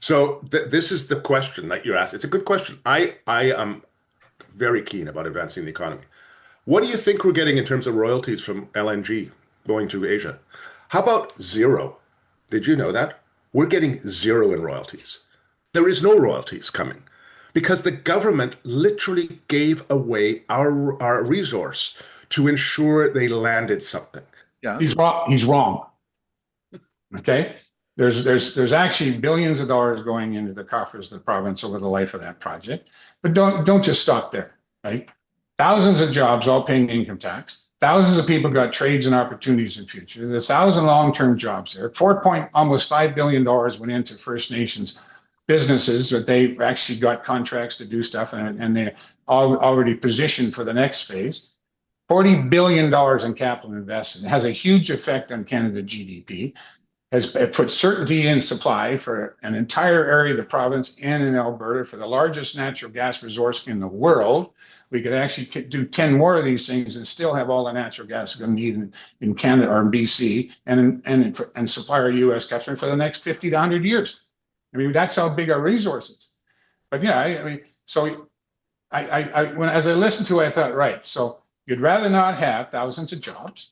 So this is the question that you asked. It's a good question. I am very keen about advancing the economy. What do you think we're getting in terms of royalties from LNG going to Asia? How about zero? Did you know that? We're getting zero in royalties. There is no royalties coming because the government literally gave away our resource to ensure they landed something. He's wrong. He's wrong. Okay. There's actually billions of dollars going into the coffers of the province over the life of that project. But don't just stop there, right? Thousands of jobs all paying income tax. Thousands of people got trades and opportunities in the future. There's 1,000 long-term jobs there. Almost $5 billion went into First Nations businesses that they actually got contracts to do stuff, and they already positioned for the next phase. $40 billion in capital invested. It has a huge effect on Canada GDP. Has put certainty in supply for an entire area of the province and in Alberta for the largest natural gas resource in the world. We could actually do 10 more of these things and still have all the natural gas we're going to need in Canada or in BC and supply our U.S. customer for the next 50 to 100 years. I mean, that's how big our resource is. But yeah, I mean, so as I listened to it, I thought, right, so you'd rather not have thousands of jobs,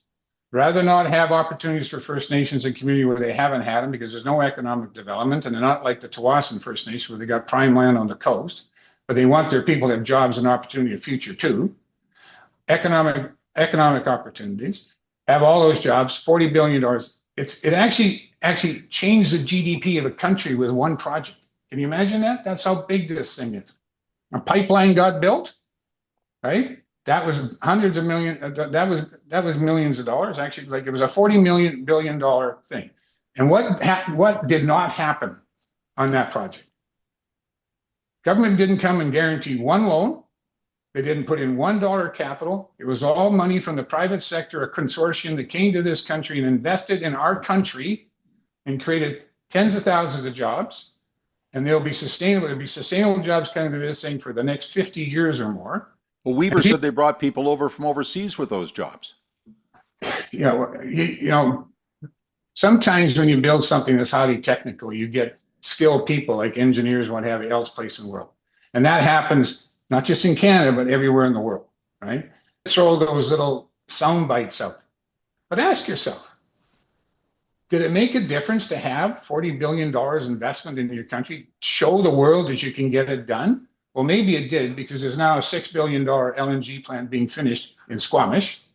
rather not have opportunities for First Nations and community where they haven't had them because there's no economic development, and they're not like the Tawasin First Nation where they got prime land on the coast, but they want their people to have jobs and opportunity in the future too. Economic opportunities, have all those jobs, $40 billion. It actually changed the GDP of the country with one project. Can you imagine that? That's how big this thing is. A pipeline got built, right? That was hundreds of millions. That was millions of dollars. Actually, like it was a $40 billion thing. And what did not happen on that project? Government didn't come and guarantee one loan. They didn't put in $1 capital. It was all money from the private sector, a consortium that came to this country and invested in our country and created tens of thousands of jobs. And they'll be sustainable. There'll be sustainable jobs coming to this thing for the next 50 years or more. Well, Weaver said they brought people over from overseas with those jobs. You know, sometimes when you build something that's highly technical, you get skilled people like engineers, what have you, else place in the world. And that happens not just in Canada, but everywhere in the world, right? Throw those little sound bites out. But ask yourself, did it make a difference to have $40 billion investment in your country? Show the world that you can get it done? Well, maybe it did, because there's now a $6 billion LNG plant being finished in Squamish.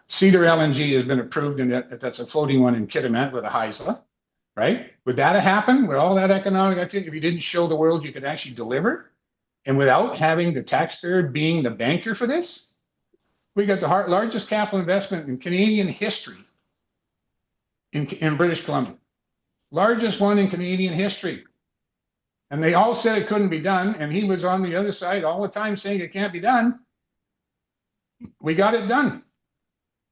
Cedar LNG has been approved, and that's a floating one in Kitimat with a Haisla, right? Would that have happened with all that economic activity if you didn't show the world you could actually deliver? And without having the taxpayer being the banker for this? We got the largest capital investment in Canadian history in British Columbia. Largest one in Canadian history. And they all said it couldn't be done, and he was on the other side all the time saying it can't be done. We got it done.